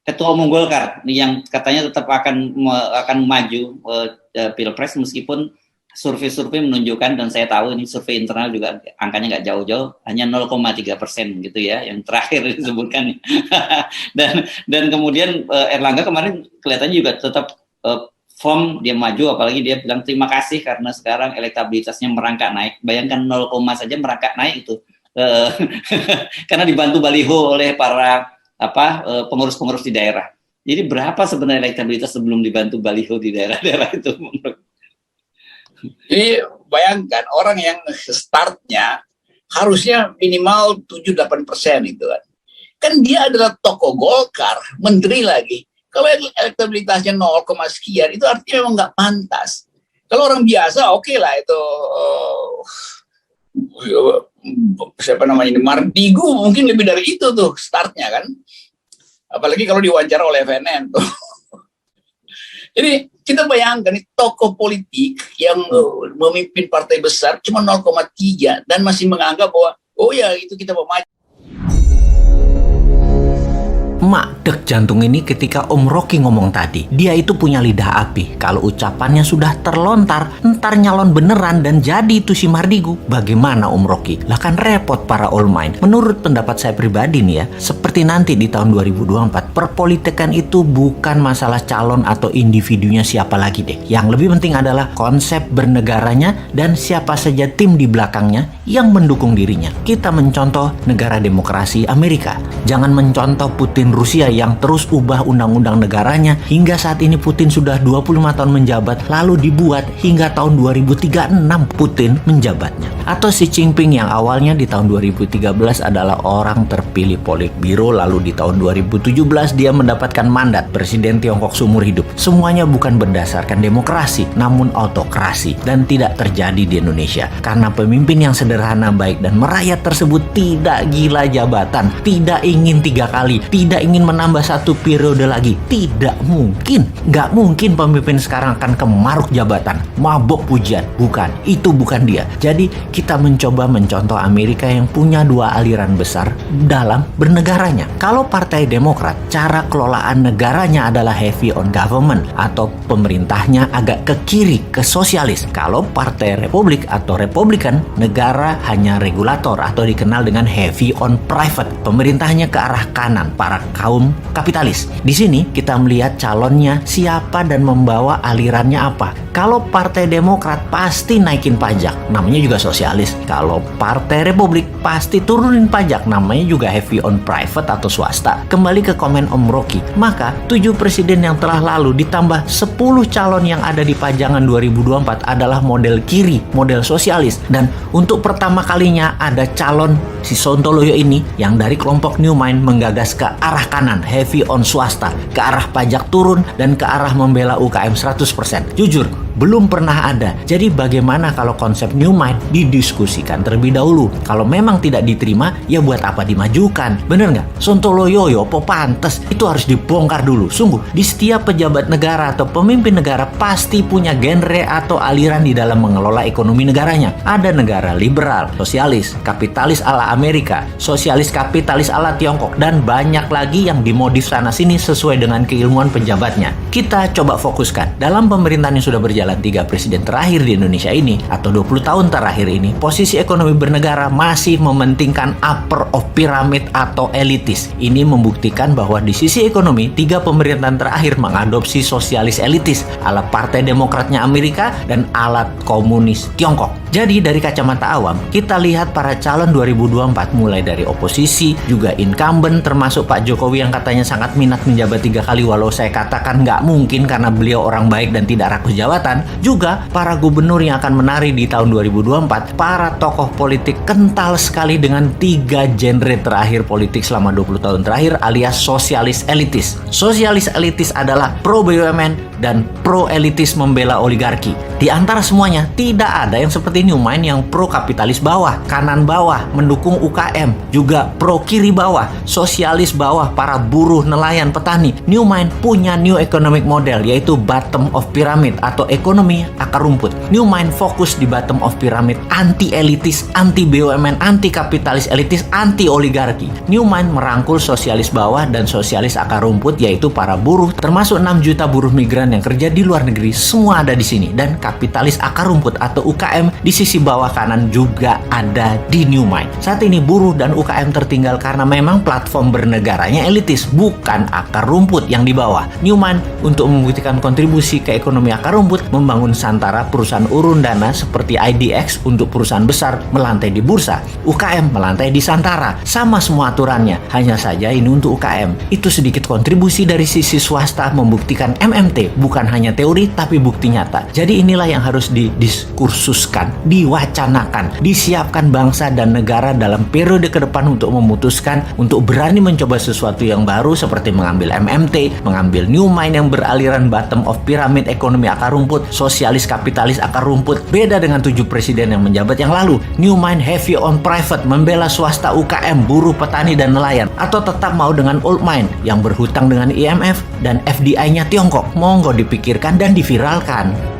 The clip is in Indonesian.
Ketua Umum Golkar yang katanya tetap akan maju Pilpres meskipun survei-survei menunjukkan, dan saya tahu ini survei internal juga angkanya nggak jauh-jauh, hanya 0,3% gitu ya yang terakhir disebutkan. dan kemudian Erlangga kemarin kelihatannya juga tetap firm dia maju, apalagi dia bilang terima kasih karena sekarang elektabilitasnya merangkak naik. Bayangkan 0, saja merangkak naik itu karena dibantu baliho oleh para pengurus-pengurus di daerah. Jadi berapa sebenarnya elektabilitas sebelum dibantu baliho di daerah-daerah itu? Jadi bayangkan orang yang startnya harusnya minimal 7-8% itu kan. Kan dia adalah tokoh Golkar, menteri lagi. Kalau elektabilitasnya 0, sekian itu artinya memang nggak pantas. Kalau orang biasa oke lah itu siapa namanya Mardigu mungkin lebih dari itu tuh startnya kan. Apalagi kalau diwawancara oleh FNN tuh. Jadi kita bayangkan tokoh politik yang memimpin partai besar cuma 0,3 dan masih menganggap bahwa oh ya itu kita mau maju. Mak dek jantung ini ketika Om Rocky ngomong tadi. Dia itu punya lidah api. Kalau ucapannya sudah terlontar, ntar nyalon beneran dan jadi itu si Mardigu. Bagaimana Om Rocky? Lah kan repot para all mind. Menurut pendapat saya pribadi nih ya, seperti nanti di tahun 2024, perpolitikan itu bukan masalah calon atau individunya siapa lagi deh. Yang lebih penting adalah konsep bernegaranya dan siapa saja tim di belakangnya yang mendukung dirinya. Kita mencontoh negara demokrasi Amerika. Jangan mencontoh Putin Rusia yang terus ubah undang-undang negaranya hingga saat ini Putin sudah 25 tahun menjabat, lalu dibuat hingga tahun 2036 Putin menjabatnya. Atau Xi Jinping yang awalnya di tahun 2013 adalah orang terpilih Politbiro, lalu di tahun 2017 dia mendapatkan mandat presiden Tiongkok seumur hidup. Semuanya bukan berdasarkan demokrasi, namun autokrasi, dan tidak terjadi di Indonesia karena pemimpin yang sederhana, baik dan merayat tersebut tidak gila jabatan, tidak ingin 3 kali, tidak ingin menambah 1 periode lagi. Tidak mungkin. Nggak mungkin pemimpin sekarang akan kemaruk jabatan, mabok pujian. Bukan. Itu bukan dia. Jadi kita mencoba mencontoh Amerika yang punya 2 aliran besar dalam bernegaranya. Kalau Partai Demokrat, cara kelolaan negaranya adalah heavy on government atau pemerintahnya agak ke kiri, ke sosialis. Kalau Partai Republik atau Republikan, negara hanya regulator atau dikenal dengan heavy on private. Pemerintahnya ke arah kanan, para kaum kapitalis. Di sini kita melihat calonnya siapa dan membawa alirannya apa. Kalau Partai Demokrat pasti naikin pajak, namanya juga sosialis. Kalau Partai Republik pasti turunin pajak, namanya juga heavy on private atau swasta. Kembali ke komen Om Rocky, maka 7 presiden yang telah lalu ditambah 10 calon yang ada di pajangan 2024 adalah model kiri, model sosialis. Dan untuk pertama kalinya ada calon si Sontoloyo ini yang dari kelompok New Mind menggagas ke arah kanan, heavy on swasta, ke arah pajak turun dan ke arah membela UKM 100%. Jujur, belum pernah ada. Jadi bagaimana kalau konsep New Mind didiskusikan terlebih dahulu? Kalau memang tidak diterima, ya buat apa dimajukan? Bener nggak? Sontoloyo po pantes, itu harus dibongkar dulu. Sungguh, di setiap pejabat negara atau pemimpin negara pasti punya genre atau aliran di dalam mengelola ekonomi negaranya. Ada negara liberal, sosialis, kapitalis ala Amerika, sosialis kapitalis ala Tiongkok, dan banyak lagi yang dimodif sana-sini sesuai dengan keilmuan pejabatnya. Kita coba fokuskan. Dalam pemerintahan yang sudah berjalan 3 presiden terakhir di Indonesia ini, atau 20 tahun terakhir ini, posisi ekonomi bernegara masih mementingkan upper of pyramid atau elitis. Ini membuktikan bahwa di sisi ekonomi, 3 pemerintahan terakhir mengadopsi sosialis elitis ala Partai Demokratnya Amerika dan ala komunis Tiongkok. Jadi dari kacamata awam, kita lihat para calon 2024 mulai dari oposisi, juga incumbent termasuk Pak Jokowi yang katanya sangat minat menjabat 3 kali, walau saya katakan nggak mungkin karena beliau orang baik dan tidak rakus jabatan. Juga para gubernur yang akan menari di tahun 2024, para tokoh politik kental sekali dengan 3 genre terakhir politik selama 20 tahun terakhir alias sosialis elitis. Sosialis elitis adalah pro BUMN dan pro elitis membela oligarki. Di antara semuanya tidak ada yang seperti New Mind yang pro kapitalis bawah, kanan bawah, mendukung UKM, juga pro kiri bawah, sosialis bawah, para buruh, nelayan, petani. New Mind punya new economic model, yaitu bottom of pyramid atau ekonomi akar rumput. New Mind fokus di bottom of pyramid, anti elitis, anti BUMN, anti kapitalis elitis, anti oligarki. New Mind merangkul sosialis bawah dan sosialis akar rumput, yaitu para buruh, termasuk 6 juta buruh migran yang kerja di luar negeri, semua ada di sini. Dan kapitalis akar rumput atau UKM di sisi bawah kanan juga ada di New Mind. Saat ini buruh dan UKM tertinggal karena memang platform bernegaranya elitis, bukan akar rumput yang di bawah. New Mind untuk membuktikan kontribusi ke ekonomi akar rumput, membangun Santara, perusahaan urun dana seperti IDX untuk perusahaan besar melantai di bursa, UKM melantai di Santara, sama semua aturannya. Hanya saja ini untuk UKM. Itu sedikit kontribusi dari sisi swasta membuktikan MMT bukan hanya teori tapi bukti nyata. Jadi inilah yang harus didiskursuskan, diwacanakan, disiapkan bangsa dan negara dalam periode ke depan untuk memutuskan, untuk berani mencoba sesuatu yang baru seperti mengambil MMT, mengambil New Mind yang beraliran bottom of pyramid, ekonomi akar rumput, sosialis kapitalis akar rumput. Beda dengan 7 presiden yang menjabat yang lalu. New Mind heavy on private, membela swasta, UKM, buruh, petani, dan nelayan. Atau tetap mau dengan old mind yang berhutang dengan IMF dan FDI-nya Tiongkok. Monggo dipikirkan dan diviralkan.